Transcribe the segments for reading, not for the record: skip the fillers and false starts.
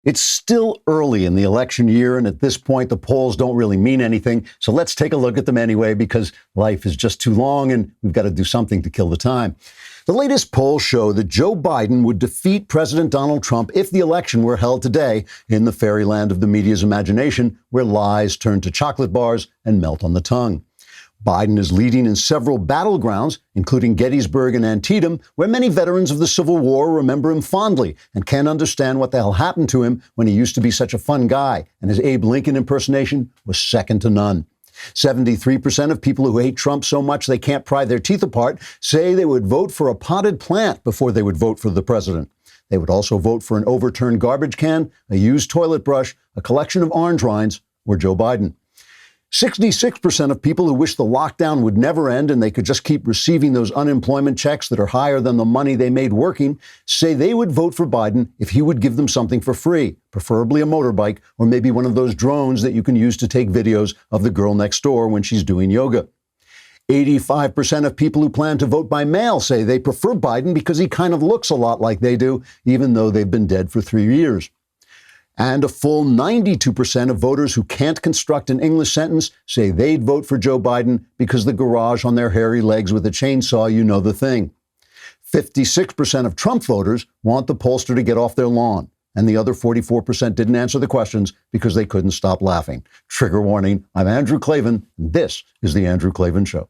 It's still early in the election year, and at this point, the polls don't really mean anything. So let's take a look at them anyway, because life is just too long and we've got to do something to kill the time. The latest polls show that Joe Biden would defeat President Donald Trump if the election were held today in the fairyland of the media's imagination, where lies turn to chocolate bars and melt on the tongue. Biden is leading in several battlegrounds, including Gettysburg and Antietam, where many veterans of the Civil War remember him fondly and can't understand what the hell happened to him when he used to be such a fun guy, and his Abe Lincoln impersonation was second to none. 73% of people who hate Trump so much they can't pry their teeth apart say they would vote for a potted plant before they would vote for the president. They would also vote for an overturned garbage can, a used toilet brush, a collection of orange rinds, or Joe Biden. 66% of people who wish the lockdown would never end and they could just keep receiving those unemployment checks that are higher than the money they made working say they would vote for Biden if he would give them something for free, preferably a motorbike or maybe one of those drones that you can use to take videos of the girl next door when she's doing yoga. 85% of people who plan to vote by mail say they prefer Biden because he kind of looks a lot like they do, even though they've been dead for 3 years. And a full 92% of voters who can't construct an English sentence say they'd vote for Joe Biden because the garage on their hairy legs with a chainsaw, you know the thing. 56% of Trump voters want the pollster to get off their lawn. And the other 44% didn't answer the questions because they couldn't stop laughing. Trigger warning, I'm Andrew Klavan, and this is The Andrew Klavan Show.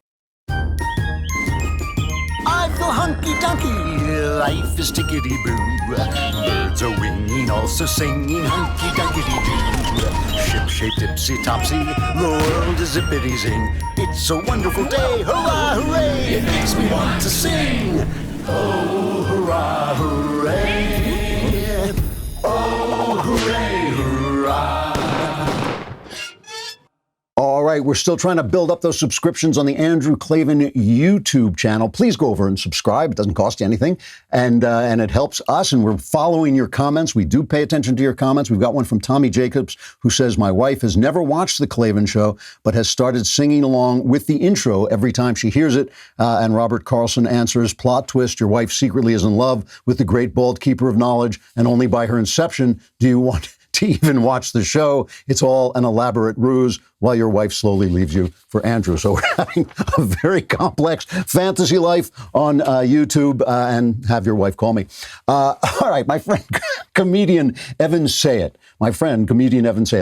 I feel hunky-dunky, life is tickety-boo. Birds are winging, also singing hunky-dunky-doo. Ship-shaped, ipsy-topsy, the world is zippity-zing. It's a wonderful day, hurrah, hooray! It makes me want to sing. Oh, hurrah, hooray! Oh, hooray, hurrah! All right, we're still trying to build up those subscriptions on the Andrew Klavan YouTube channel. Please go over and subscribe. It doesn't cost you anything, and it helps us, and we're following your comments. We do pay attention to your comments. We've got one from Tommy Jacobs, who says, my wife has never watched The Klavan Show, but has started singing along with the intro every time she hears it. And Robert Carlson answers, plot twist, your wife secretly is in love with the great bald keeper of knowledge, and only by her inception do you want to even watch the show. It's all an elaborate ruse while your wife slowly leaves you for Andrew. So we're having a very complex fantasy life on YouTube, and have your wife call me. All right, my friend, comedian Evan Sayet,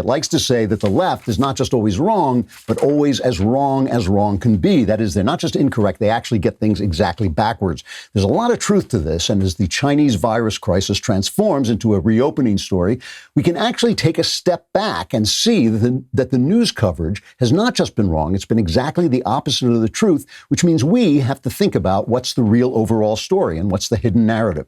likes to say that the left is not just always wrong, but always as wrong can be. That is, they're not just incorrect, they actually get things exactly backwards. There's a lot of truth to this, and as the Chinese virus crisis transforms into a reopening story, we can actually take a step back and see that the news coverage has not just been wrong, it's been exactly the opposite of the truth, which means we have to think about what's the real overall story and what's the hidden narrative.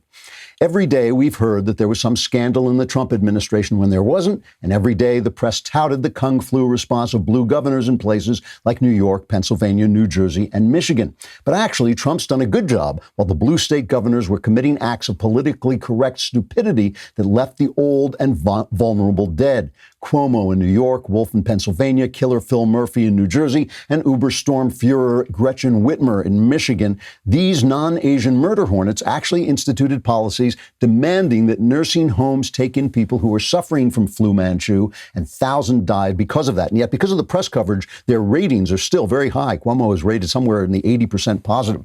Every day we've heard that there was some scandal in the Trump administration when there wasn't, and every day the press touted the Kung flu response of blue governors in places like New York, Pennsylvania, New Jersey, and Michigan. But actually, Trump's done a good job while the blue state governors were committing acts of politically correct stupidity that left the old and vulnerable dead. Cuomo in New York, Wolf in Pennsylvania, Killer Phil Murphy in New Jersey, and Uber Storm Fuhrer Gretchen Whitmer in Michigan. These non-Asian murder hornets actually instituted policies demanding that nursing homes take in people who were suffering from flu Manchu, and thousands died because of that. And yet, because of the press coverage, their ratings are still very high. Cuomo is rated somewhere in the 80% positive.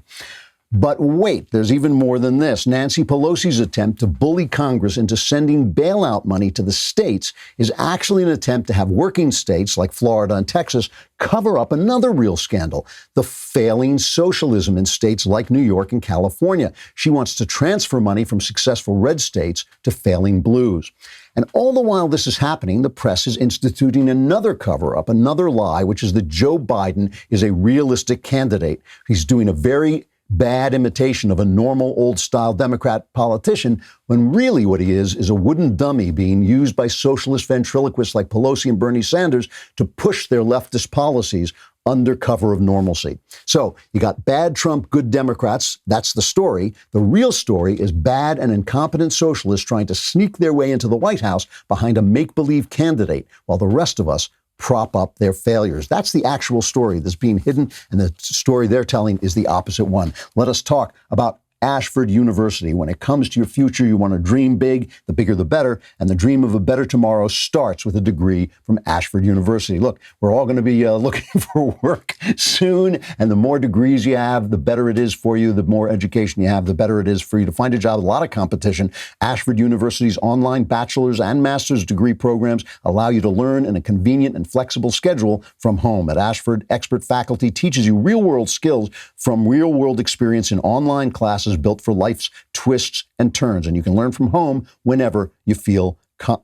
But wait, there's even more than this. Nancy Pelosi's attempt to bully Congress into sending bailout money to the states is actually an attempt to have working states like Florida and Texas cover up another real scandal, the failing socialism in states like New York and California. She wants to transfer money from successful red states to failing blues. And all the while this is happening, the press is instituting another cover-up, another lie, which is that Joe Biden is a realistic candidate. He's doing a very bad imitation of a normal old-style Democrat politician, when really what he is a wooden dummy being used by socialist ventriloquists like Pelosi and Bernie Sanders to push their leftist policies under cover of normalcy. So you got bad Trump, good Democrats. That's the story. The real story is bad and incompetent socialists trying to sneak their way into the White House behind a make-believe candidate, while the rest of us prop up their failures. That's the actual story that's being hidden, and the story they're telling is the opposite one. Let us talk about Ashford University. When it comes to your future, you want to dream big, the bigger the better, and the dream of a better tomorrow starts with a degree from Ashford University. Look, we're all going to be looking for work soon, and the more degrees you have, the better it is for you. The more education you have, the better it is for you to find a job. A lot of competition. Ashford University's online bachelor's and master's degree programs allow you to learn in a convenient and flexible schedule from home. At Ashford, expert faculty teaches you real-world skills from real-world experience in online classes built for life's twists and turns. And you can learn from home whenever you feel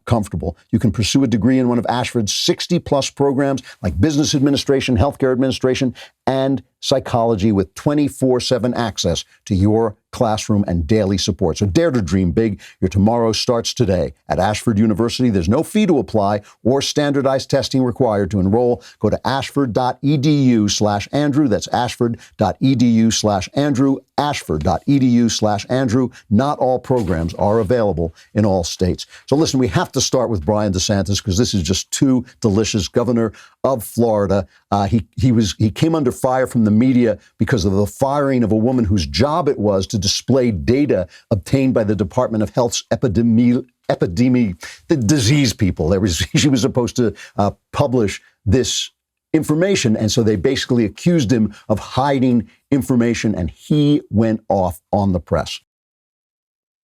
comfortable. You can pursue a degree in one of Ashford's 60-plus programs like business administration, healthcare administration, and psychology with 24/7 access to your classroom and daily support. So dare to dream big. Your tomorrow starts today. At Ashford University, there's no fee to apply or standardized testing required to enroll. Go to ashford.edu/Andrew. That's ashford.edu/Andrew. ashford.edu/Andrew. Not all programs are available in all states. So listen, we have to start with Brian DeSantis because this is just too delicious. Governor of Florida. He came under fire from the media because of the firing of a woman whose job it was to display data obtained by the Department of Health's the disease people. She was supposed to publish this information, and so they basically accused him of hiding information, and he went off on the press.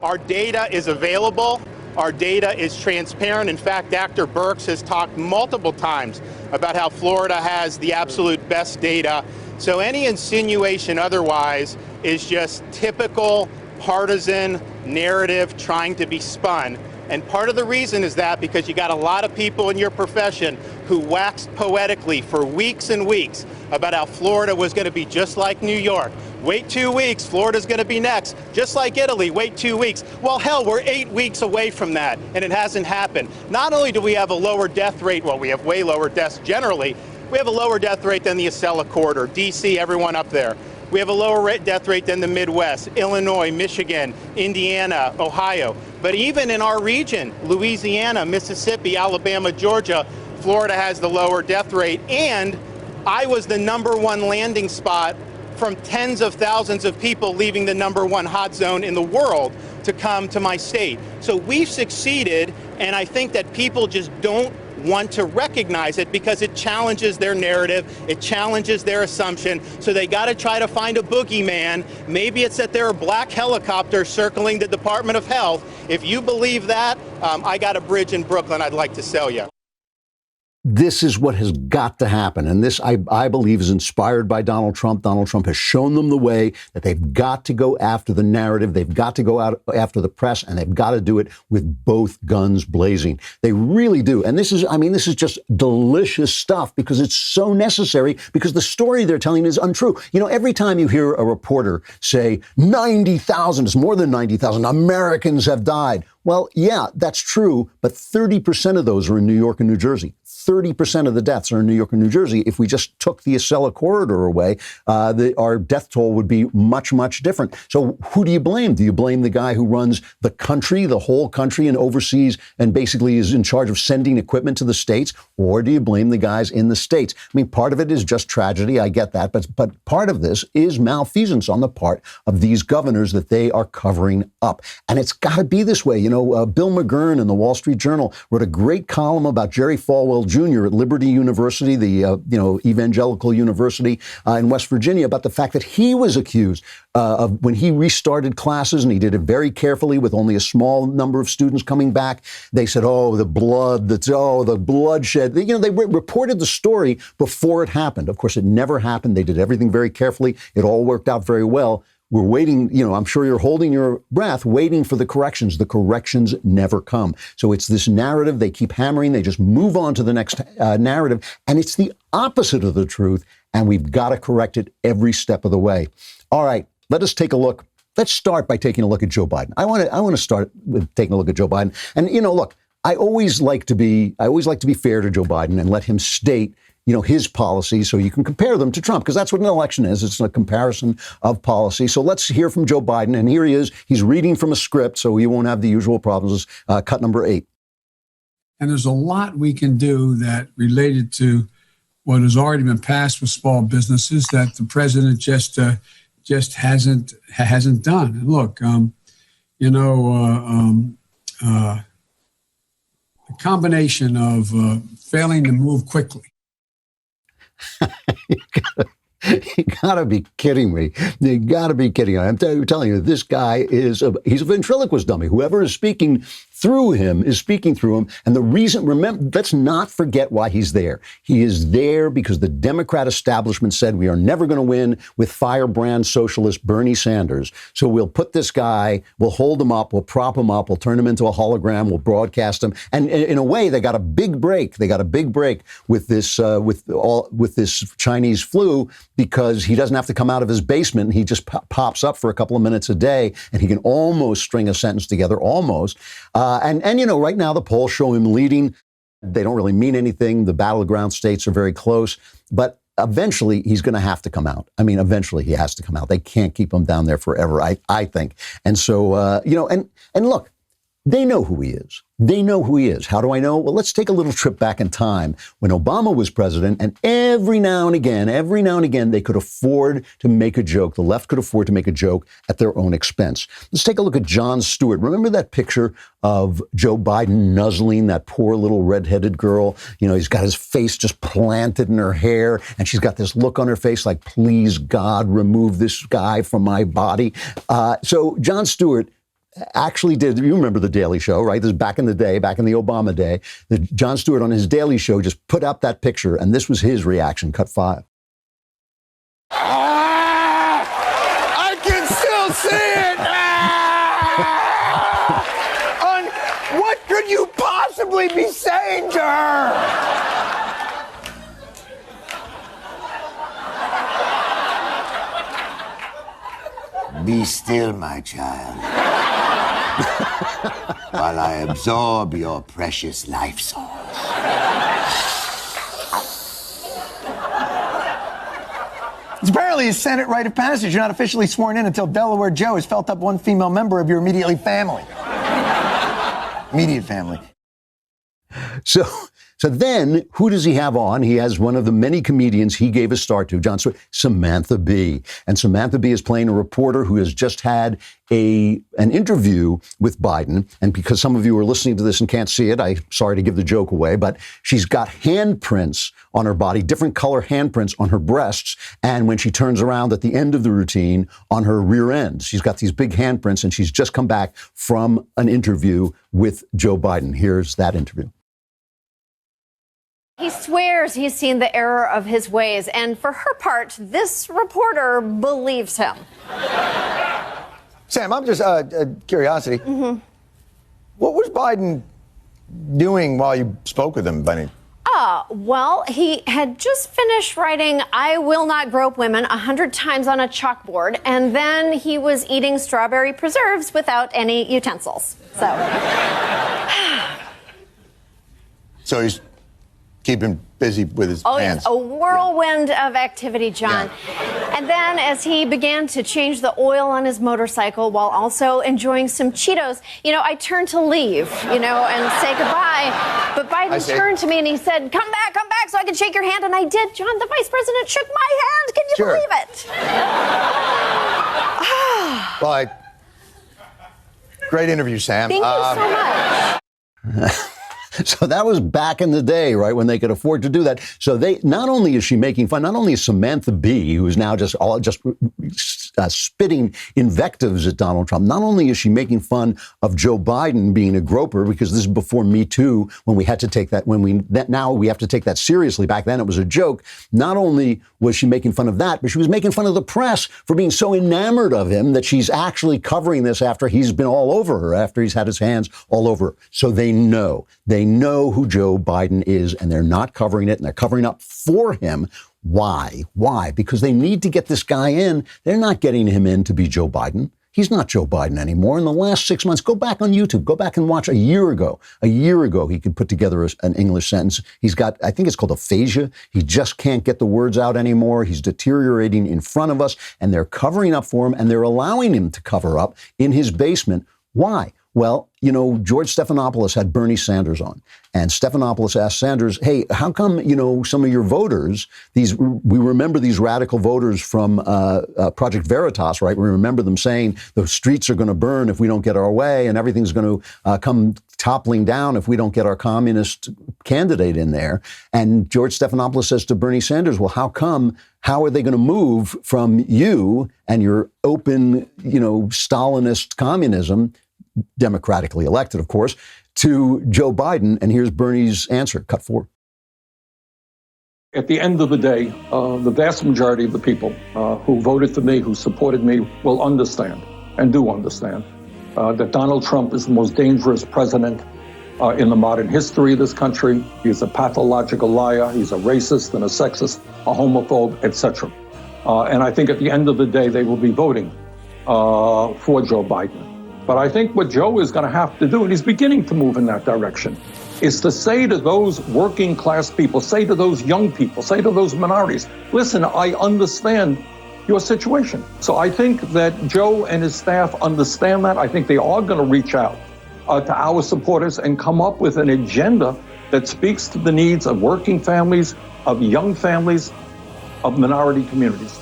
Our data is available. Our data is transparent. In fact, Dr. Birx has talked multiple times about how Florida has the absolute best data. So any insinuation otherwise is just typical partisan narrative trying to be spun. And part of the reason is that because you got a lot of people in your profession who waxed poetically for weeks and weeks about how Florida was going to be just like New York. Wait 2 weeks, Florida's going to be next. Just like Italy, wait 2 weeks. Well, hell, we're 8 weeks away from that, and it hasn't happened. Not only do we have a lower death rate, well, we have way lower deaths generally, we have a lower death rate than the Acela Corridor, D.C., everyone up there. We have a lower death rate than the Midwest, Illinois, Michigan, Indiana, Ohio. But even in our region, Louisiana, Mississippi, Alabama, Georgia, Florida has the lower death rate. And I was the #1 landing spot from tens of thousands of people leaving the #1 hot zone in the world to come to my state. So we've succeeded, and I think that people just don't want to recognize it because it challenges their narrative, it challenges their assumption, so they got to try to find a boogeyman. Maybe it's that there are black helicopters circling the Department of Health. If you believe that, I got a bridge in Brooklyn I'd like to sell you. This is what has got to happen. And this, I believe, is inspired by Donald Trump. Donald Trump has shown them the way that they've got to go after the narrative. They've got to go out after the press, and they've got to do it with both guns blazing. They really do. And this is just delicious stuff because it's so necessary because the story they're telling is untrue. You know, every time you hear a reporter say 90,000, it's more than 90,000 Americans have died. Well, yeah, that's true. But 30% of those are in New York and New Jersey. 30% of the deaths are in New York and New Jersey. If we just took the Acela Corridor away, our death toll would be much, much different. So who do you blame? Do you blame the guy who runs the country, the whole country, and oversees and basically is in charge of sending equipment to the states? Or do you blame the guys in the states? I mean, part of it is just tragedy. I get that. But part of this is malfeasance on the part of these governors that they are covering up. And it's got to be this way. You know, Bill McGurn in the Wall Street Journal wrote a great column about Jerry Falwell Jr. at Liberty University, the evangelical university in West Virginia, about the fact that he was accused of when he restarted classes, and he did it very carefully with only a small number of students coming back. They said, the bloodshed. They reported the story before it happened. Of course, it never happened. They did everything very carefully. It all worked out very well. We're waiting, I'm sure you're holding your breath, waiting for the corrections. The corrections never come. So it's this narrative they keep hammering. They just move on to the next narrative. And it's the opposite of the truth. And we've got to correct it every step of the way. All right, let us take a look. Let's start by taking a look at Joe Biden. I want to start with taking a look at Joe Biden. And, look, I always like to be fair to Joe Biden and let him state his policies so you can compare them to Trump, because that's what an election is. It's a comparison of policy. So let's hear from Joe Biden. And here he is. He's reading from a script, so he won't have the usual problems. Cut number 8. And there's a lot we can do that related to what has already been passed with small businesses that the president just just hasn't done. And look, the combination of failing to move quickly. You gotta be kidding me. You gotta be kidding me. I'm telling you, this guy he's a ventriloquist dummy. Whoever is speaking through him is speaking through him. And the reason, remember, let's not forget why he's there. He is there because the Democrat establishment said we are never going to win with firebrand socialist Bernie Sanders. So we'll put this guy, we'll hold him up, we'll prop him up, we'll turn him into a hologram, we'll broadcast him. And in a way, they got a big break. They got a big break with this with this Chinese flu, because he doesn't have to come out of his basement, and he just pops up for a couple of minutes a day, and he can almost string a sentence together, almost. And right now the polls show him leading. They don't really mean anything. The battleground states are very close, but eventually he's going to have to come out. I mean, eventually he has to come out. They can't keep him down there forever, I think. And so, and look, they know who he is. They know who he is. How do I know? Well, let's take a little trip back in time when Obama was president, and every now and again, they could afford to make a joke. The left could afford to make a joke at their own expense. Let's take a look at Jon Stewart. Remember that picture of Joe Biden nuzzling that poor little redheaded girl? He's got his face just planted in her hair, and she's got this look on her face like, please, God, remove this guy from my body. So Jon Stewart actually did. You remember The Daily Show, right? This is back in the day, back in the Obama day. Jon Stewart on his Daily Show just put up that picture, and this was his reaction. Cut 5. I can still see it! What could you possibly be saying to her? Be still, my child, while I absorb your precious life source. It's apparently a Senate rite of passage. You're not officially sworn in until Delaware Joe has felt up one female member of your immediate family. Immediate family. So then, who does he have on? He has one of the many comedians he gave a start to, Jon Stewart, Samantha Bee. And Samantha Bee is playing a reporter who has just had an interview with Biden. And because some of you are listening to this and can't see it, I'm sorry to give the joke away, but she's got handprints on her body, different color handprints on her breasts. And when she turns around at the end of the routine, on her rear end, she's got these big handprints, and she's just come back from an interview with Joe Biden. Here's that interview. He swears he's seen the error of his ways, and for her part, this reporter believes him. Sam, I'm just curiosity. Mm-hmm. What was Biden doing while you spoke with him, Bunny? Well, he had just finished writing "I will not grope women" 100 times on a chalkboard, and then he was eating strawberry preserves without any utensils. So he's keeping busy with his hands. Yes, a whirlwind of activity, John. Yeah. And then as he began to change the oil on his motorcycle while also enjoying some Cheetos, I turned to leave, and say goodbye. But Biden turned to me and he said, come back so I can shake your hand. And I did, John. The vice president shook my hand. Can you believe it? Well, great interview, Sam. Thank you so much. So that was back in the day, right, when they could afford to do that. So not only is she making fun, not only is Samantha Bee, who is now just spitting invectives at Donald Trump, not only is she making fun of Joe Biden being a groper, because this is before Me Too, when we had to take that, now we have to take that seriously. Back then it was a joke. Not only was she making fun of that, but she was making fun of the press for being so enamored of him that she's actually covering this after he's been all over her, after he's had his hands all over her. So they know who Joe Biden is, and they're not covering it, and they're covering up for him. Why? Because they need to get this guy in. They're not getting him in to be Joe Biden. He's not Joe Biden anymore. In the last 6 months, go back on YouTube. Go back and watch a year ago. A year ago, he could put together an English sentence. He's got, I think it's called aphasia. He just can't get the words out anymore. He's deteriorating in front of us, and they're covering up for him, and they're allowing him to cover up in his basement. Why? Well, George Stephanopoulos had Bernie Sanders on, and Stephanopoulos asked Sanders, hey, how come, some of your voters, we remember these radical voters from Project Veritas, right? We remember them saying the streets are going to burn if we don't get our way, and everything's going to come toppling down if we don't get our communist candidate in there. And George Stephanopoulos says to Bernie Sanders, well, how are they going to move from you and your open, Stalinist communism, democratically elected, of course, to Joe Biden? And here's Bernie's answer, cut 4. At the end of the day, the vast majority of the people who voted for me, who supported me, will understand and do understand that Donald Trump is the most dangerous president in the modern history of this country. He's a pathological liar. He's a racist and a sexist, a homophobe, etc. And I think at the end of the day, they will be voting for Joe Biden. But I think what Joe is going to have to do, and he's beginning to move in that direction, is to say to those working class people, say to those young people, say to those minorities, listen, I understand your situation. So I think that Joe and his staff understand that. I think they are going to reach out to our supporters and come up with an agenda that speaks to the needs of working families, of young families, of minority communities.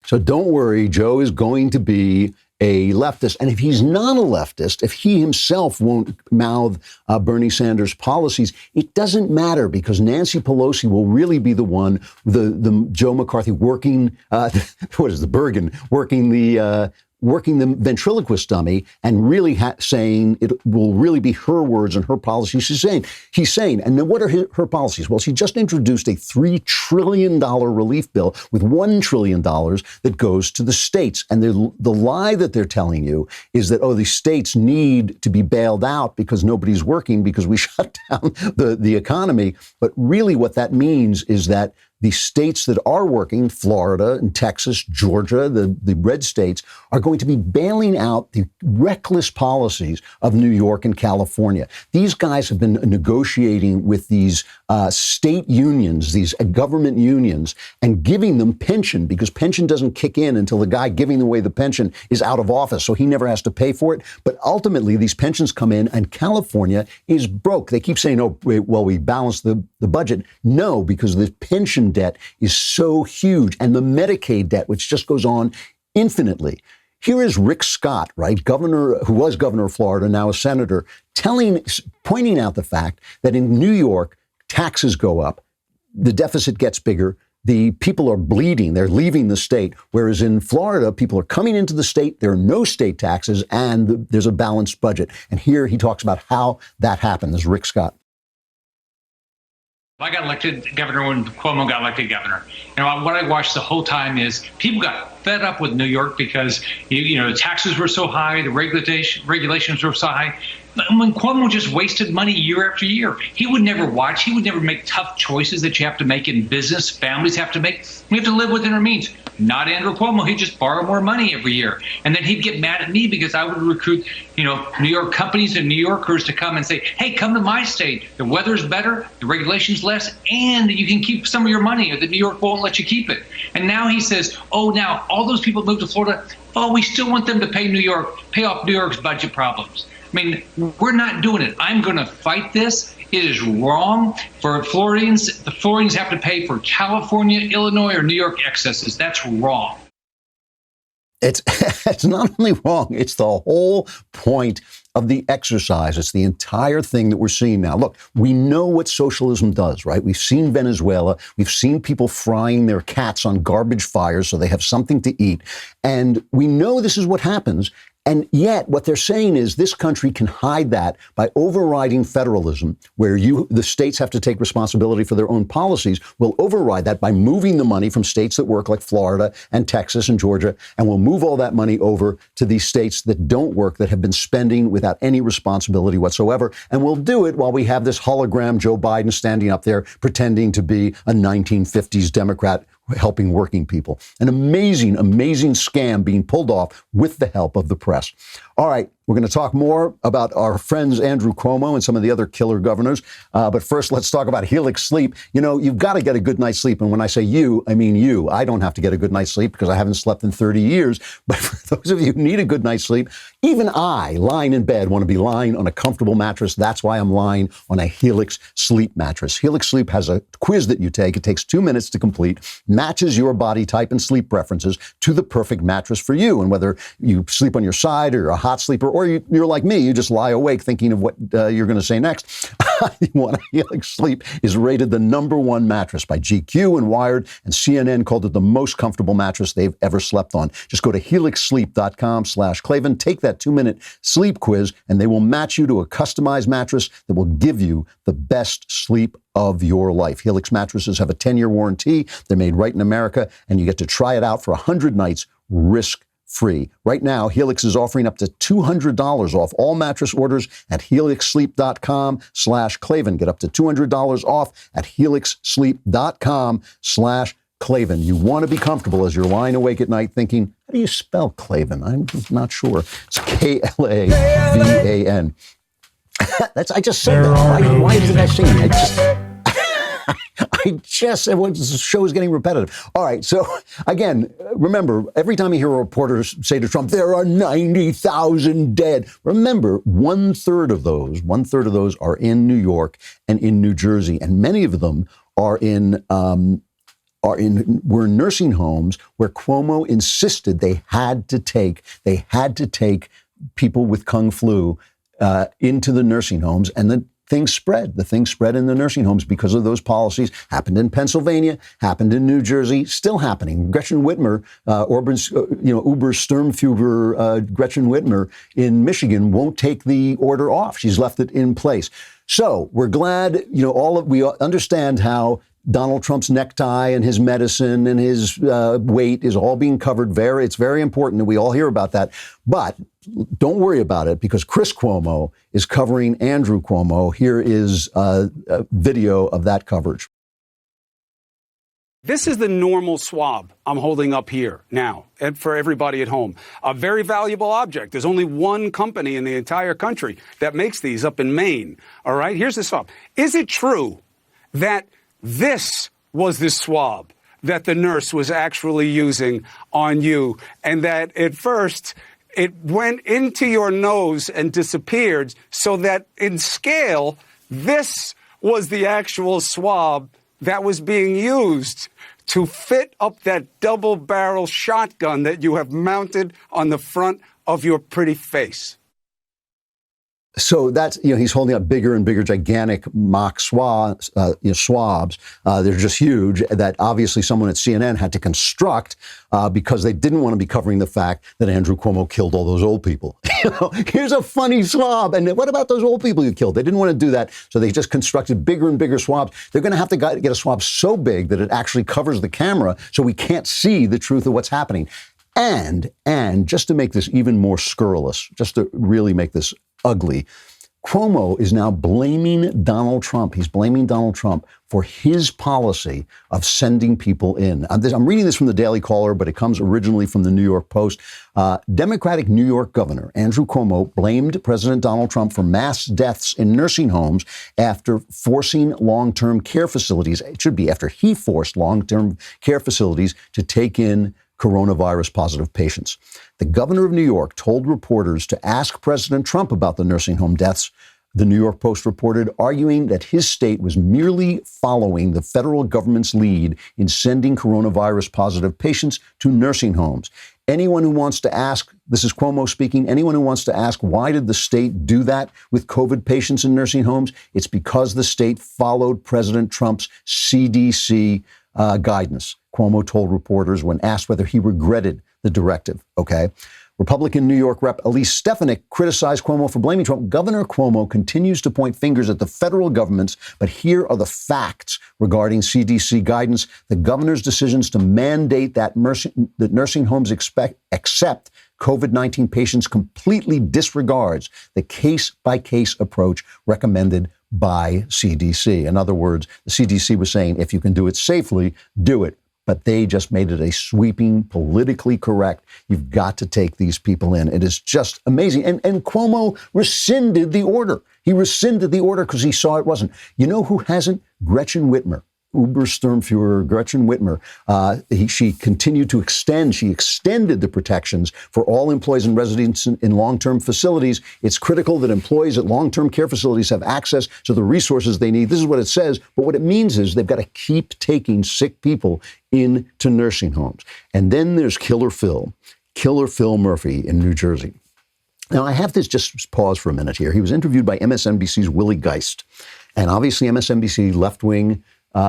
So don't worry, Joe is going to be a leftist. And if he's not a leftist, if he himself won't mouth Bernie Sanders' policies, it doesn't matter, because Nancy Pelosi will really be the one, the Joe McCarthy working, Bergen, working the ventriloquist dummy and really saying it will really be her words and her policies. He's saying, and then what are her policies? Well, she just introduced a $3 trillion relief bill with $1 trillion that goes to the states. And the lie that they're telling you is that, the states need to be bailed out because nobody's working because we shut down the economy. But really what that means is that the states that are working, Florida and Texas, Georgia, the red states, are going to be bailing out the reckless policies of New York and California. These guys have been negotiating with these state unions, these government unions, and giving them pension, because pension doesn't kick in until the guy giving away the pension is out of office, so he never has to pay for it. But ultimately, these pensions come in, and California is broke. They keep saying, we balanced the budget. No, because the pension debt is so huge, and the Medicaid debt, which just goes on infinitely. Here is Rick Scott, right, who was governor of Florida, now a senator, pointing out the fact that in New York, taxes go up, the deficit gets bigger, the people are bleeding, they're leaving the state, whereas in Florida, people are coming into the state, there are no state taxes, and there's a balanced budget. And here he talks about how that happened. This is Rick Scott. I got elected governor when Cuomo got elected governor. What I watched the whole time is people got fed up with New York because, the taxes were so high, the regulations were so high. But when Cuomo just wasted money year after year, he would never make tough choices that you have to make in business, families have to make. We have to live within our means. Not Andrew Cuomo. He'd just borrow more money every year. And then he'd get mad at me because I would recruit, New York companies and New Yorkers to come and say, hey, come to my state. The weather's better, the regulation's less, and you can keep some of your money, or the New York won't let you keep it. And now he says, now all those people moved to Florida, we still want them to pay off New York's budget problems. We're not doing it. I'm going to fight this. It is wrong for Floridians. The Floridians have to pay for California, Illinois, or New York excesses. That's wrong. It's not only wrong, it's the whole point of the exercise. It's the entire thing that we're seeing now. Look, we know what socialism does, right? We've seen Venezuela. We've seen people frying their cats on garbage fires so they have something to eat. And we know this is what happens. And yet what they're saying is this country can hide that by overriding federalism, where the states have to take responsibility for their own policies. We'll override that by moving the money from states that work like Florida and Texas and Georgia, and we'll move all that money over to these states that don't work, that have been spending without any responsibility whatsoever. And we'll do it while we have this hologram Joe Biden standing up there pretending to be a 1950s Democrat helping working people. An amazing, amazing scam being pulled off with the help of the press. All right, We're going to talk more about our friends Andrew Cuomo and some of the other killer governors. But first, let's talk about Helix Sleep. You know, you've got to get a good night's sleep. And when I say you, I mean you. I don't have to get a good night's sleep because I haven't slept in 30 years. But for those of you who need a good night's sleep, even I, lying in bed, want to be lying on a comfortable mattress. That's why I'm lying on a Helix Sleep mattress. Helix Sleep has a quiz that you take. It takes 2 minutes to complete, matches your body type and sleep preferences to the perfect mattress for you. And whether you sleep on your side or you're a hot sleeper, or you're like me, you just lie awake thinking of what you're going to say next. Helix Sleep is rated the #1 mattress by GQ and Wired, and CNN called it the most comfortable mattress they've ever slept on. Just go to helixsleep.com/Klavan, take that 2-minute sleep quiz, and they will match you to a customized mattress that will give you the best sleep of your life. Helix mattresses have a 10-year warranty. They're made right in America, and you get to try it out for 100 nights risk-free. Right now, Helix is offering up to $200 off all mattress orders at helixsleep.com/Klavan. Get up to $200 off at helixsleep.com/Klavan. You want to be comfortable as you're lying awake at night thinking, how do you spell Klavan? I'm not sure. It's Klavan. I just said that. Why did I sing it? The show is getting repetitive. All right. So again, remember, every time you hear a reporter say to Trump, there are 90,000 dead. Remember, one third of those are in New York and in New Jersey. And many of them were in nursing homes where Cuomo insisted they had to take people with Kung flu into the nursing homes, and the thing spread. The thing spread in the nursing homes because of those policies. Happened in Pennsylvania, happened in New Jersey, still happening. Gretchen Whitmer, Uber Sturmfuhrer, Gretchen Whitmer in Michigan won't take the order off. She's left it in place. So we're glad, we understand how Donald Trump's necktie and his medicine and his weight is all being covered. It's very important that we all hear about that. But don't worry about it, because Chris Cuomo is covering Andrew Cuomo. Here is a video of that coverage. This is the normal swab I'm holding up here now, and for everybody at home. A very valuable object. There's only one company in the entire country that makes these up in Maine. All right, here's the swab. Is it true that this was the swab that the nurse was actually using on you, and that at first it went into your nose and disappeared, so that in scale, this was the actual swab that was being used to fit up that double-barrel shotgun that you have mounted on the front of your pretty face? So that's, he's holding up bigger and bigger, gigantic mock swabs. They're just huge, that obviously someone at CNN had to construct because they didn't want to be covering the fact that Andrew Cuomo killed all those old people. Here's a funny swab. And what about those old people you killed? They didn't want to do that. So they just constructed bigger and bigger swabs. They're going to have to get a swab so big that it actually covers the camera so we can't see the truth of what's happening. And just to make this even more scurrilous, just to really make this ugly, Cuomo is now blaming Donald Trump. He's blaming Donald Trump for his policy of sending people in. I'm reading this from the Daily Caller, but it comes originally from the New York Post. Democratic New York Governor Andrew Cuomo blamed President Donald Trump for mass deaths in nursing homes after forcing long-term care facilities. It should be after he forced long-term care facilities to take in coronavirus positive patients. The governor of New York told reporters to ask President Trump about the nursing home deaths. The New York Post reported, arguing that his state was merely following the federal government's lead in sending coronavirus positive patients to nursing homes. Anyone who wants to ask, this is Cuomo speaking, anyone who wants to ask, why did the state do that with COVID patients in nursing homes? It's because the state followed President Trump's CDC guidance, Cuomo told reporters when asked whether he regretted the directive. Okay. Republican New York Rep. Elise Stefanik criticized Cuomo for blaming Trump. Governor Cuomo continues to point fingers at the federal governments, but here are the facts regarding CDC guidance. The governor's decisions to mandate that nursing homes accept COVID-19 patients completely disregards the case-by-case approach recommended by CDC. In other words, the CDC was saying, if you can do it safely, do it. but they just made it a sweeping, politically correct. You've got to take these people in. It is just amazing. And Cuomo rescinded the order. He rescinded the order because he saw it wasn't. You know who hasn't? Gretchen Whitmer. Ubersturmfuhrer Gretchen Whitmer. She continued to extend. She extended the protections for all employees and residents in long-term facilities. It's critical that employees at long-term care facilities have access to the resources they need. This is what it says. But what it means is they've got to keep taking sick people into nursing homes. And then there's Killer Phil Murphy in New Jersey. Now, I have to just pause for a minute here. He was interviewed by MSNBC's Willie Geist. And obviously MSNBC left-wing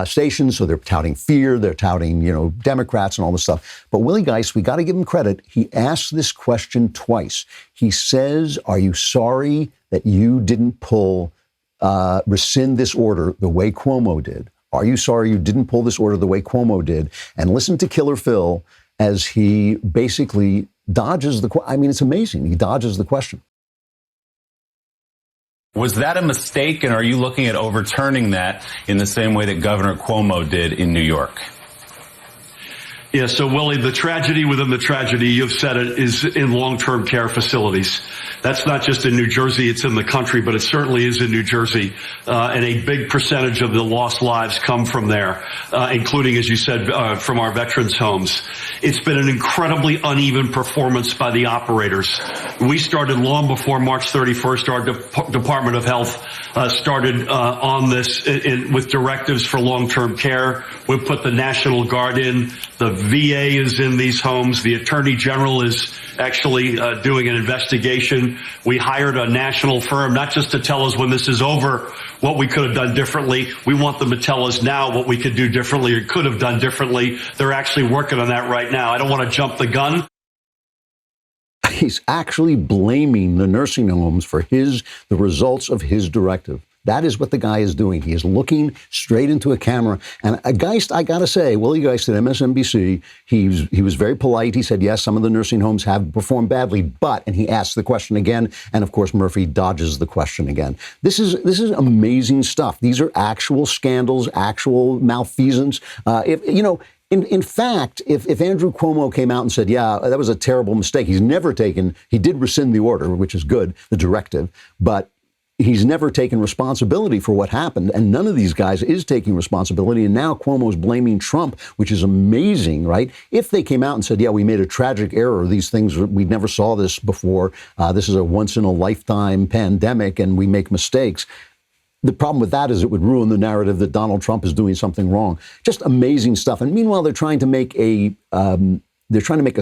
stations, so they're touting fear, they're touting, Democrats and all this stuff. But Willie Geist, we got to give him credit. He asked this question twice. He says, are you sorry that you didn't rescind this order the way Cuomo did? Are you sorry you didn't pull this order the way Cuomo did? And listen to Killer Phil as he basically dodges it's amazing. He dodges the question. Was that a mistake, and are you looking at overturning that in the same way that Governor Cuomo did in New York? Yeah, so Willie, the tragedy within the tragedy, you've said it, is in long-term care facilities. That's not just in New Jersey, it's in the country, but it certainly is in New Jersey. And a big percentage of the lost lives come from there, including, as you said, from our veterans' homes. It's been an incredibly uneven performance by the operators. We started long before March 31st. Our Department of Health started on this with directives for long-term care. We put the National Guard in. The VA is in these homes. The Attorney General is actually doing an investigation. We hired a national firm, not just to tell us when this is over what we could have done differently. We want them to tell us now what we could do differently or could have done differently. They're actually working on that right now. I don't want to jump the gun. He's actually blaming the nursing homes for the results of his directive. That is what the guy is doing. He is looking straight into a camera. And Geist, I got to say, Willie Geist at MSNBC, he was very polite. He said, yes, some of the nursing homes have performed badly, and he asked the question again. And of course, Murphy dodges the question again. This is amazing stuff. These are actual scandals, actual malfeasance. In fact, if Andrew Cuomo came out and said, yeah, that was a terrible mistake, he did rescind the order, which is good, the directive, but he's never taken responsibility for what happened, and none of these guys is taking responsibility. And now Cuomo's blaming Trump, which is amazing, right? If they came out and said, yeah, we made a tragic error, these things, we never saw this before, this is a once-in-a-lifetime pandemic, and we make mistakes. The problem with that is it would ruin the narrative that Donald Trump is doing something wrong. Just amazing stuff. And meanwhile, they're trying to make a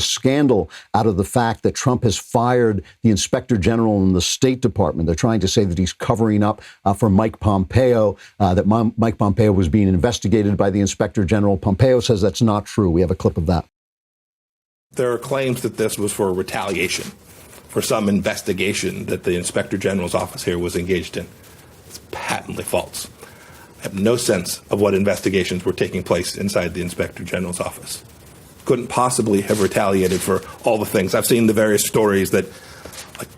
scandal out of the fact that Trump has fired the Inspector General in the State Department. They're trying to say that he's covering up for Mike Pompeo, that Mike Pompeo was being investigated by the Inspector General. Pompeo says that's not true. We have a clip of that. There are claims that this was for retaliation, for some investigation that the Inspector General's office here was engaged in. It's patently false. I have no sense of what investigations were taking place inside the Inspector General's office. Couldn't possibly have retaliated for all the things. I've seen the various stories that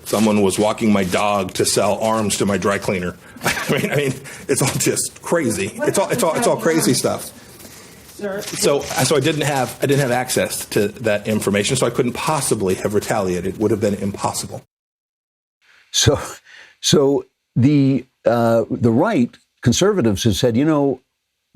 someone was walking my dog to sell arms to my dry cleaner. I mean, it's all just crazy. It's all crazy stuff. So I didn't have access to that information, so I couldn't possibly have retaliated. Would have been impossible. So the right conservatives have said,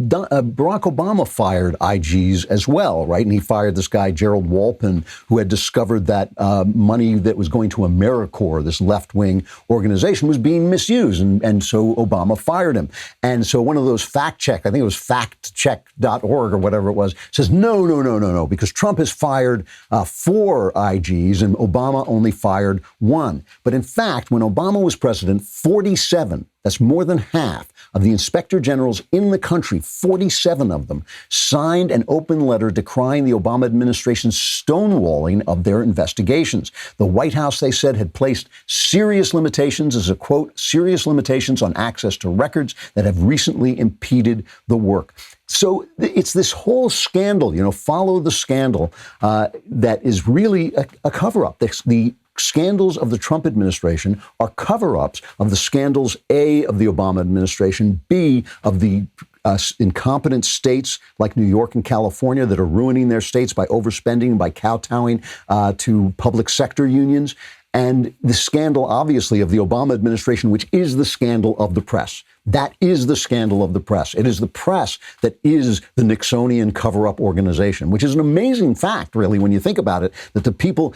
Barack Obama fired IGs as well, right? And he fired this guy, Gerald Walpin, who had discovered that money that was going to AmeriCorps, this left-wing organization, was being misused. And so Obama fired him. And so one of those I think it was factcheck.org or whatever it was, says, no, because Trump has fired 4 IGs and Obama only fired 1. But in fact, when Obama was president, 47, that's more than half of the inspector generals in the country, 47 of them, signed an open letter decrying the Obama administration's stonewalling of their investigations. The White House, they said, had placed serious limitations, as a quote, serious limitations on access to records that have recently impeded the work. So it's this whole scandal, follow the scandal, that is really a cover-up. The scandals of the Trump administration are cover-ups of the scandals, A, of the Obama administration, B, of the incompetent states like New York and California that are ruining their states by overspending, by kowtowing to public sector unions. And the scandal, obviously, of the Obama administration, which is the scandal of the press. That is the scandal of the press. It is the press that is the Nixonian cover-up organization, which is an amazing fact, really, when you think about it, that the people,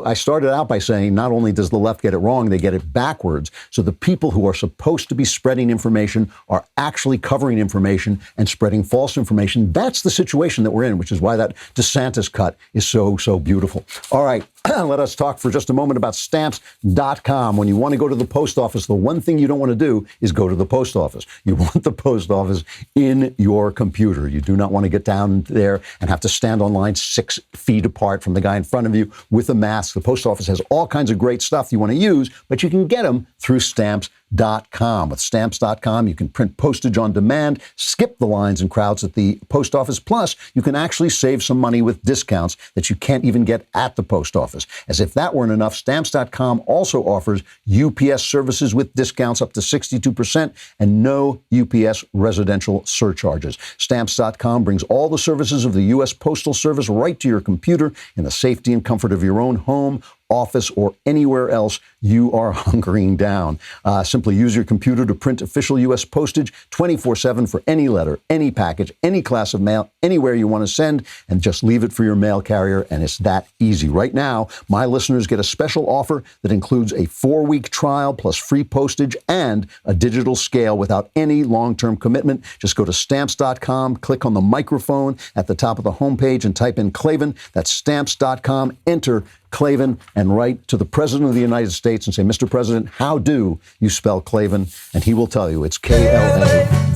I started out by saying not only does the left get it wrong, they get it backwards. So the people who are supposed to be spreading information are actually covering information and spreading false information. That's the situation that we're in, which is why that DeSantis cut is so beautiful. All right, let us talk for just a moment about Stamps.com. When you want to go to the post office, the one thing you don't want to do is go to the post office. You want the post office in your computer. You do not want to get down there and have to stand on line 6 feet apart from the guy in front of you with a mask. The post office has all kinds of great stuff you want to use, but you can get them through Stamps.com. With Stamps.com, you can print postage on demand, skip the lines and crowds at the post office. Plus, you can actually save some money with discounts that you can't even get at the post office. As if that weren't enough, Stamps.com also offers UPS services with discounts up to 62% and no UPS residential surcharges. Stamps.com brings all the services of the U.S. Postal Service right to your computer in the safety and comfort of your own home, office, or anywhere else you are hunkering down. Simply use your computer to print official U.S. postage 24/7 for any letter, any package, any class of mail, anywhere you want to send, and just leave it for your mail carrier, and it's that easy. Right now, my listeners get a special offer that includes a 4-week trial plus free postage and a digital scale without any long-term commitment. Just go to Stamps.com, click on the microphone at the top of the homepage and type in Klavan. That's Stamps.com, enter Klavan, and write to the President of the United States and say, Mr. President, how do you spell Klavan? And he will tell you it's Klavan.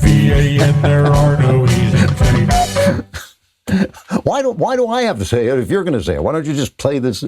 There are no easy. Why do I have to say it if you're going to say it? Why don't you just play this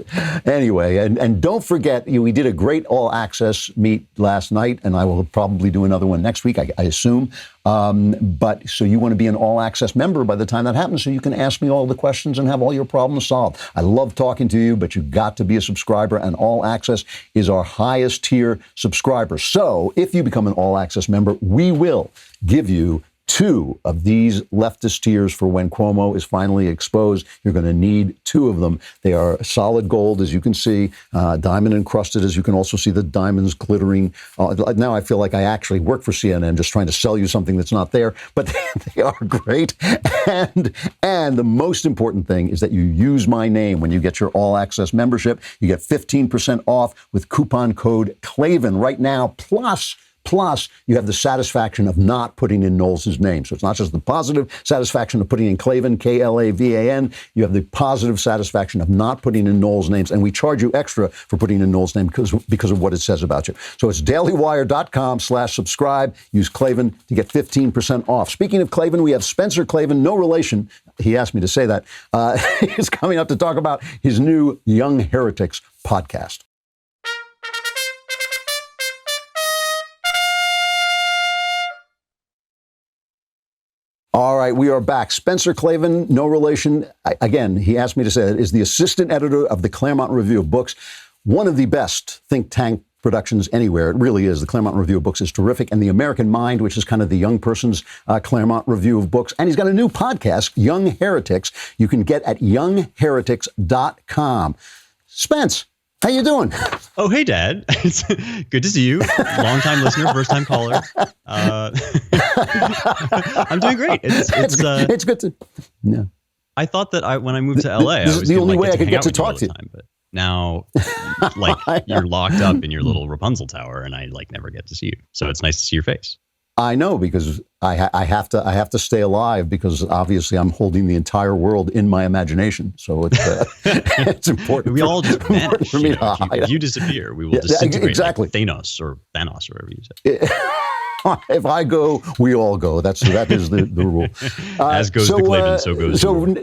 anyway? And don't forget, we did a great all access meet last night, and I will probably do another one next week, I assume. But so you want to be an all access member by the time that happens, so you can ask me all the questions and have all your problems solved. I love talking to you, but you got to be a subscriber, and all access is our highest tier subscriber. So if you become an all access member, we will give you 2 of these leftist tiers for when Cuomo is finally exposed. You're going to need 2 of them. They are solid gold, as you can see, diamond encrusted, as you can also see the diamonds glittering. Now I feel like I actually work for CNN, just trying to sell you something that's not there, but they are great. And the most important thing is that you use my name when you get your all access membership. You get 15% off with coupon code Klavan right now. Plus, you have the satisfaction of not putting in Knowles' name. So it's not just the positive satisfaction of putting in Klavan, Klavan. You have the positive satisfaction of not putting in Knowles' names. And we charge you extra for putting in Knowles' name because of what it says about you. So it's dailywire.com/subscribe. Use Klavan to get 15% off. Speaking of Klavan, we have Spencer Klavan, no relation. He asked me to say that. He's coming up to talk about his new Young Heretics podcast. All right, we are back. Spencer Klavan, no relation. Again, he asked me to say that, is the assistant editor of the Claremont Review of Books, one of the best think tank productions anywhere. It really is. The Claremont Review of Books is terrific. And the American Mind, which is kind of the young person's Claremont Review of Books. And he's got a new podcast, Young Heretics, you can get at youngheretics.com. Spence, how you doing? Oh, hey, Dad. It's good to see you. Long-time listener, first-time caller. I'm doing great. It's good to... Yeah. I thought that when I moved to LA, this is the only way I could get to talk to you. But now, you're locked up in your little Rapunzel tower, and I never get to see you. So it's nice to see your face. I know, because I have to stay alive, because obviously I'm holding the entire world in my imagination. So it's it's important. We all just vanish. If you disappear, we will disintegrate. Exactly. Like Thanos or whatever you say. If I go, we all go. That is the rule. As goes the Klavan, so goes the world.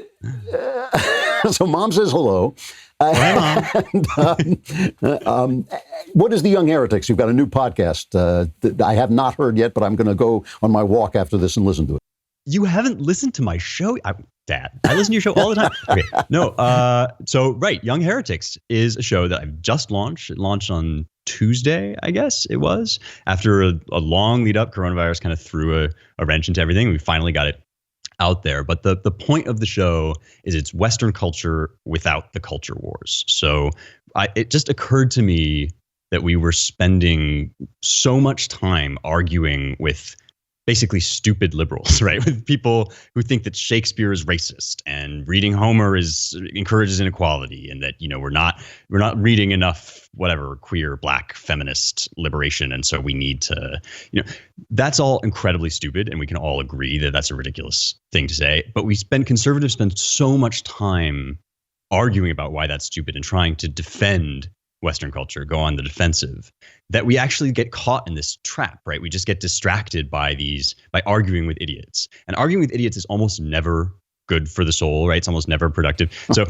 So Mom says hello. Hi, Mom. What is the Young Heretics? You've got a new podcast that I have not heard yet, but I'm going to go on my walk after this and listen to it. You haven't listened to my show? Dad, I listen to your show all the time. Okay, no. So, right, Young Heretics is a show that I've just launched. It launched on Tuesday, I guess it was, after a long lead up. Coronavirus kind of threw a wrench into everything. We finally got it out there. But the point of the show is it's Western culture without the culture wars. So it just occurred to me that we were spending so much time arguing with basically stupid liberals, right? With people who think that Shakespeare is racist and reading Homer encourages inequality, and that, we're not reading enough whatever queer, black, feminist liberation, and so we need to, that's all incredibly stupid, and we can all agree that that's a ridiculous thing to say. But conservatives spend so much time arguing about why that's stupid and trying to defend Western culture, go on the defensive, that we actually get caught in this trap, right? We just get distracted by arguing with idiots. And arguing with idiots is almost never good for the soul, right? It's almost never productive. So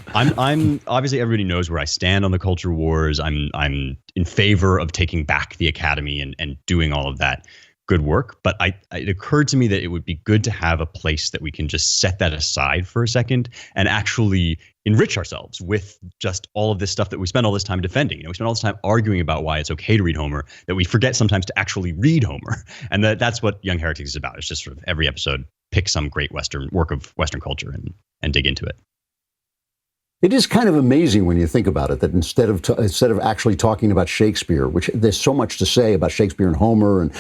I'm obviously, everybody knows where I stand on the culture wars. I'm in favor of taking back the academy and doing all of that good work. But it occurred to me that it would be good to have a place that we can just set that aside for a second and actually enrich ourselves with just all of this stuff that we spend all this time defending. We spend all this time arguing about why it's okay to read Homer, that we forget sometimes to actually read Homer. And that's what Young Heretics is about. It's just sort of every episode pick some great Western work of Western culture and dig into it. It is kind of amazing when you think about it, that instead of actually talking about Shakespeare, which there's so much to say about Shakespeare and Homer and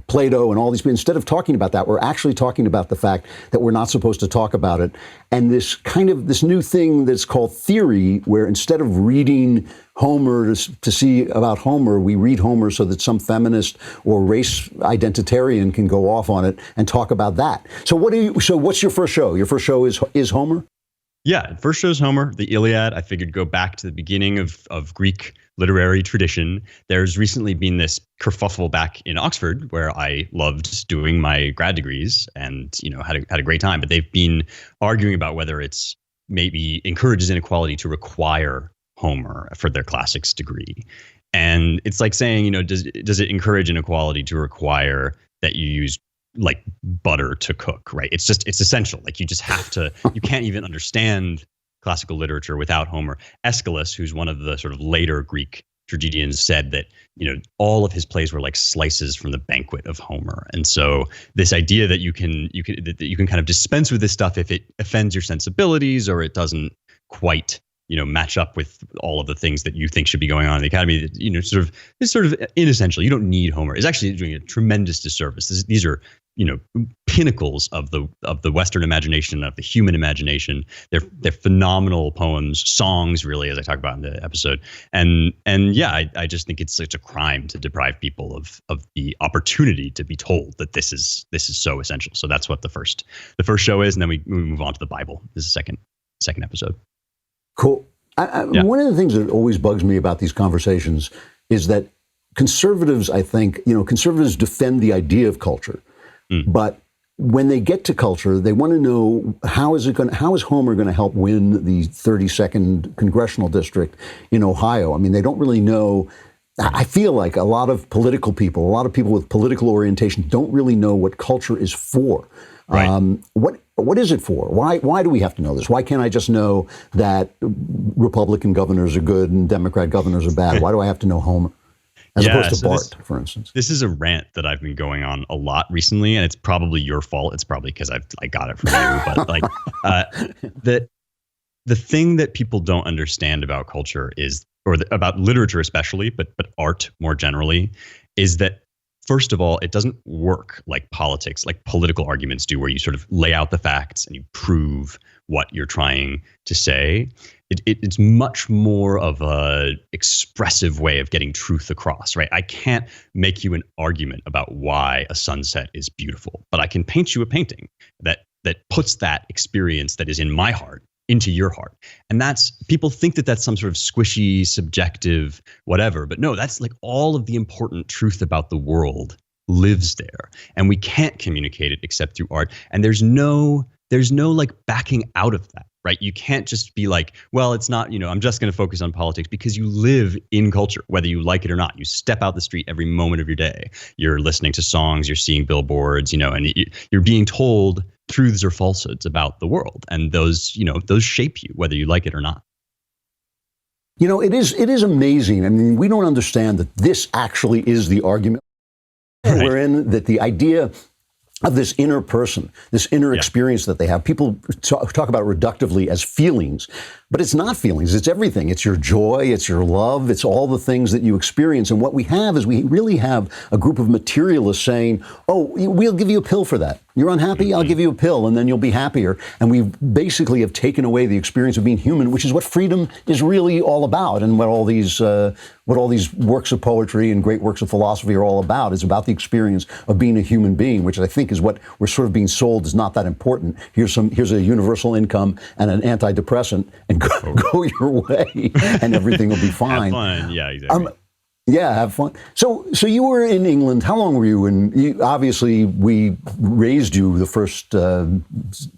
Plato and all these, instead of talking about that, we're actually talking about the fact that we're not supposed to talk about it. And this new thing that's called theory, where instead of reading Homer to see about Homer, we read Homer so that some feminist or race identitarian can go off on it and talk about that. So what's your first show? Your first show is Homer? Yeah, first show's Homer, the Iliad. I figured go back to the beginning of Greek literary tradition. There's recently been this kerfuffle back in Oxford, where I loved doing my grad degrees and had a great time. But they've been arguing about whether it's maybe encourages inequality to require Homer for their classics degree. And it's like saying, does it encourage inequality to require that you use like butter to cook, right? It's essential. Like you just have to, you can't even understand classical literature without Homer. Aeschylus, who's one of the sort of later Greek tragedians, said that, all of his plays were like slices from the banquet of Homer. And so this idea that you can kind of dispense with this stuff if it offends your sensibilities or it doesn't quite match up with all of the things that you think should be going on in the academy, it's sort of inessential. You don't need Homer. It's actually doing a tremendous disservice. These are, pinnacles of the Western imagination, of the human imagination. They're phenomenal poems, songs, really, as I talk about in the episode. And yeah, I just think it's such a crime to deprive people of the opportunity to be told that this is so essential. So that's what the first show is, and then we move on to the Bible. This is the second episode. Cool. One of the things that always bugs me about these conversations is that conservatives, I think, conservatives defend the idea of culture, but when they get to culture, they want to know how is Homer going to help win the 32nd congressional district in Ohio? I mean, they don't really know. I feel like a lot of people with political orientation don't really know what culture is for. Right. What is it for? Why do we have to know this? Why can't I just know that Republican governors are good and Democrat governors are bad? Why do I have to know Homer as opposed to Bart, for instance? This is a rant that I've been going on a lot recently, and it's probably your fault. It's probably because I got it from you. But like the thing that people don't understand about culture is, about literature especially, but art more generally, is that, first of all, it doesn't work like politics, like political arguments do, where you sort of lay out the facts and you prove what you're trying to say. It's much more of a expressive way of getting truth across, right? I can't make you an argument about why a sunset is beautiful, but I can paint you a painting that puts that experience that is in my heart into your heart. And people think that that's some sort of squishy, subjective, whatever. But no, that's like all of the important truth about the world lives there. And we can't communicate it except through art. And there's no like backing out of that, right? You can't just be like, well, it's not, I'm just going to focus on politics, because you live in culture, whether you like it or not. You step out the street every moment of your day. You're listening to songs, you're seeing billboards, and you're being told truths or falsehoods about the world. And those shape you, whether you like it or not. You know, it is amazing. I mean, we don't understand that this actually is the argument we're in, that the idea of this inner person, this inner experience that they have. People talk about reductively as feelings, but it's not feelings. It's everything. It's your joy. It's your love. It's all the things that you experience. And what we have is we really have a group of materialists saying, oh, we'll give you a pill for that. You're unhappy? I'll give you a pill and then you'll be happier. And we basically have taken away the experience of being human, which is what freedom is really all about, and what all these works of poetry and great works of philosophy are all about. It's about the experience of being a human being, which I think is what we're sort of being sold is not that important. Here's a universal income and an antidepressant, and go your way, and everything will be fine. Have fun. Yeah, exactly. Yeah, have fun. So you were in England. How long were you? And obviously, we raised you the first. You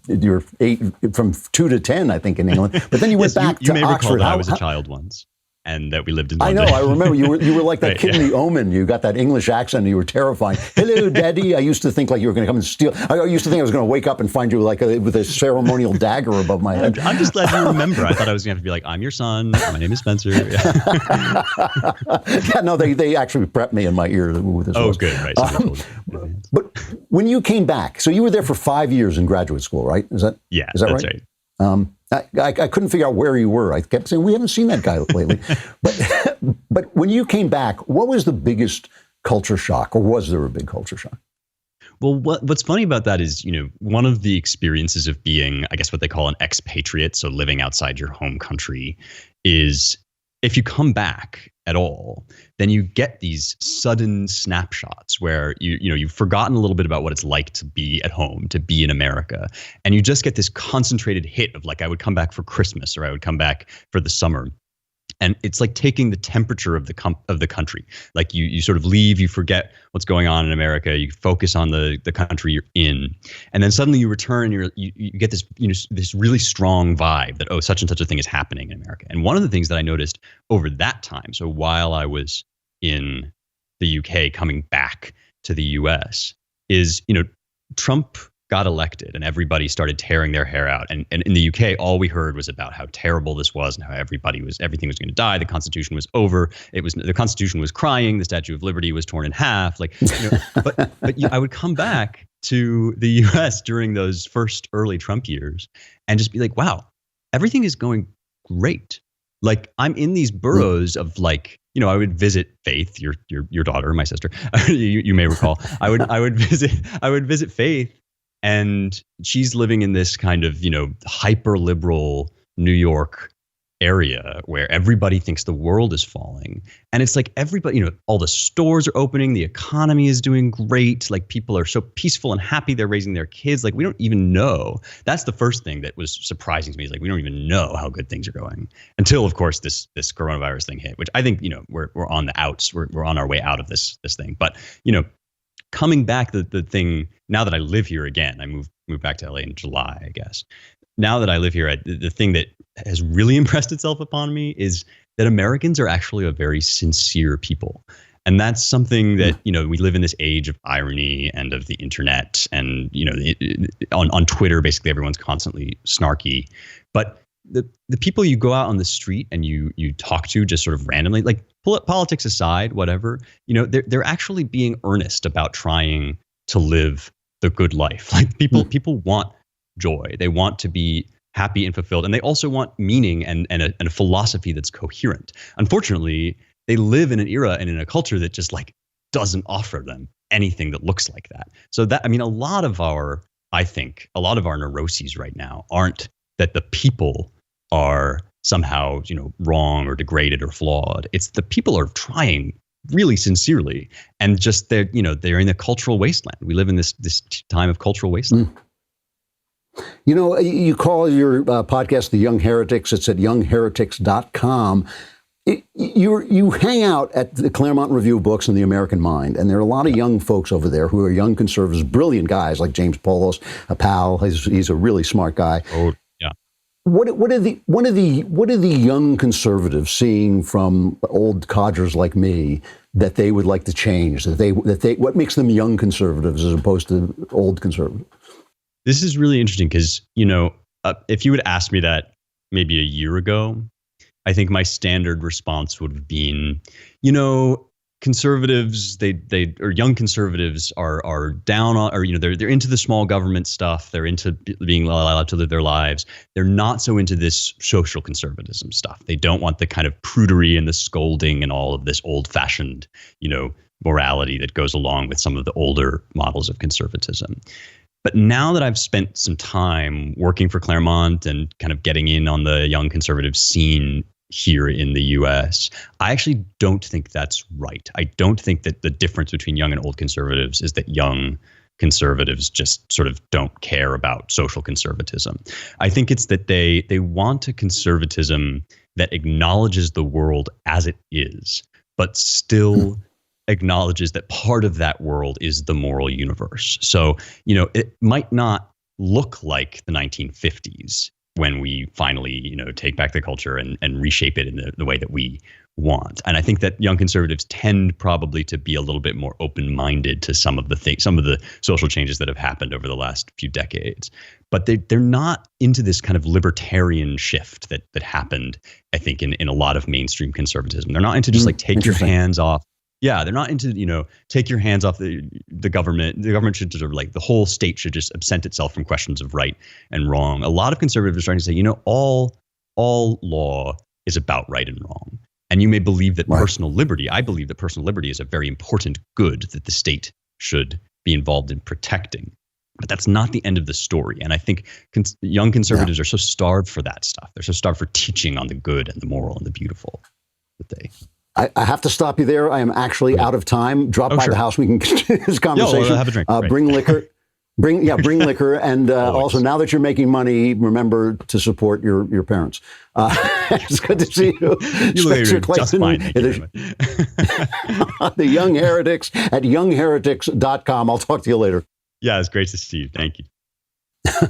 were 8 from 2 to 10, I think, in England. But then you went back to Oxford. You may recall that I was a child once, and that we lived in London. I know. I remember you were like that kid in The Omen. You got that English accent, and you were terrifying. Hello, Daddy. I used to think like you were going to come and steal. I used to think I was going to wake up and find you like with a ceremonial dagger above my head. I'm just glad you remember. I thought I was going to have to be like, I'm your son. My name is Spencer. Yeah, no, they actually prepped me in my ear with this. Oh, good. Right. But when you came back, so you were there for 5 years in graduate school, right? Is that right? I couldn't figure out where you were. I kept saying, we haven't seen that guy lately. But when you came back, what was the biggest culture shock, or was there a big culture shock? Well, what's funny about that is, one of the experiences of being, I guess what they call an expatriate, so living outside your home country, is if you come back at all, then you get these sudden snapshots where you've forgotten a little bit about what it's like to be at home, to be in America, and you just get this concentrated hit of like, I would come back for Christmas, or I would come back for the summer. And it's like taking the temperature of the country. Like you sort of leave, you forget what's going on in America, you focus on the country you're in, and then suddenly you return. You get this this really strong vibe that such and such a thing is happening in America. And one of the things that I noticed over that time, so while I was in the UK coming back to the US, is Trump got elected and everybody started tearing their hair out. And in the UK, all we heard was about how terrible this was and how everything was going to die. The Constitution was over. The Constitution was crying. The Statue of Liberty was torn in half. But I would come back to the US during those first early Trump years and just be like, wow, everything is going great. Like I'm in these boroughs of like, I would visit Faith, your daughter, my sister. you may recall. I would visit Faith. And she's living in this kind of, hyper liberal New York area where everybody thinks the world is falling. And it's like everybody, all the stores are opening. The economy is doing great. Like people are so peaceful and happy. They're raising their kids. Like we don't even know. That's the first thing that was surprising to me, is like we don't even know how good things are going until, of course, this coronavirus thing hit, which I think, we're on the outs. We're on our way out of this thing. But, coming back, the thing, now that I live here again, I moved back to LA in July, I guess. Now that I live here, the thing that has really impressed itself upon me is that Americans are actually a very sincere people. And that's something that, we live in this age of irony and of the internet and, on Twitter, basically everyone's constantly snarky. But the people you go out on the street and you talk to just sort of randomly, like politics aside, whatever, they're actually being earnest about trying to live the good life. Like people want joy. They want to be happy and fulfilled. And they also want meaning and a philosophy that's coherent. Unfortunately, they live in an era and in a culture that just like doesn't offer them anything that looks like that. So that, a lot of our neuroses right now aren't that the people are somehow, wrong or degraded or flawed. It's the people are trying really sincerely, and just they're in a cultural wasteland. We live in this time of cultural wasteland. You call your podcast The Young Heretics. It's at youngheretics.com. You hang out at the Claremont Review of Books and the American Mind, and there are a lot of young folks over there who are young conservatives, brilliant guys like James Poulos, a pal. He's a really smart guy. Oh, yeah. What are the young conservatives seeing from old codgers like me that they would like to change? What makes them young conservatives as opposed to old conservatives? This is really interesting because if you would ask me that maybe a year ago, I think my standard response would have been, conservatives, or young conservatives are down on, or they're into the small government stuff. They're into being allowed to live their lives. They're not so into this social conservatism stuff. They don't want the kind of prudery and the scolding and all of this old-fashioned, morality that goes along with some of the older models of conservatism. But now that I've spent some time working for Claremont and kind of getting in on the young conservative scene here in the US, I actually don't think that's right. I don't think that the difference between young and old conservatives is that young conservatives just sort of don't care about social conservatism. I think it's that they want a conservatism that acknowledges the world as it is, but still acknowledges that part of that world is the moral universe. So, it might not look like the 1950s when we finally, take back the culture and reshape it in the way that we want. And I think that young conservatives tend probably to be a little bit more open-minded to some of the social changes that have happened over the last few decades. But they're not into this kind of libertarian shift that happened, I think, in a lot of mainstream conservatism. They're not into just take your hands off. Yeah, they're not into, take your hands off the government. The government should sort of the whole state should just absent itself from questions of right and wrong. A lot of conservatives are starting to say, all law is about right and wrong. And you may believe that personal liberty, I believe that personal liberty is a very important good that the state should be involved in protecting. But that's not the end of the story. And I think young conservatives are so starved for that stuff. They're so starved for teaching on the good and the moral and the beautiful that they... I have to stop you there. I am actually out of time. Drop by the house. We can continue this conversation. Have a drink. Bring liquor. Bring liquor. And also, now that you're making money, remember to support your parents. It's good to see you. You look just fine. The Young Heretics at youngheretics.com. I'll talk to you later. Yeah, it's great to see you. Thank you.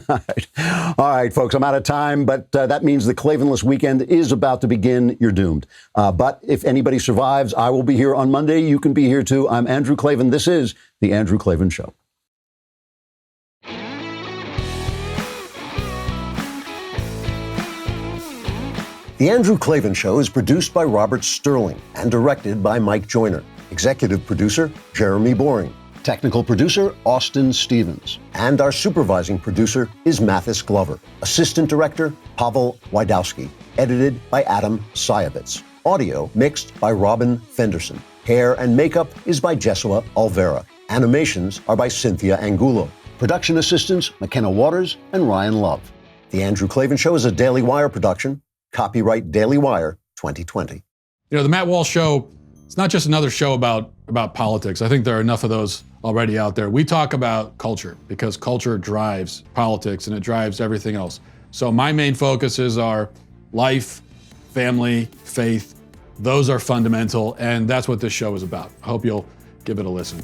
All right, folks, I'm out of time, but that means the Klavanless weekend is about to begin. You're doomed. But if anybody survives, I will be here on Monday. You can be here too. I'm Andrew Klavan. This is The Andrew Klavan Show. The Andrew Klavan Show is produced by Robert Sterling and directed by Mike Joyner. Executive producer, Jeremy Boring. Technical producer, Austin Stevens. And our supervising producer is Mathis Glover. Assistant director, Pavel Wydowski. Edited by Adam Sayevitz. Audio mixed by Robin Fenderson. Hair and makeup is by Jesua Alvera. Animations are by Cynthia Angulo. Production assistants, McKenna Waters and Ryan Love. The Andrew Klavan Show is a Daily Wire production. Copyright Daily Wire 2020. The Matt Walsh Show, it's not just another show about politics. I think there are enough of those already out there. We talk about culture because culture drives politics and it drives everything else. So my main focuses are life, family, faith. Those are fundamental, and that's what this show is about. I hope you'll give it a listen.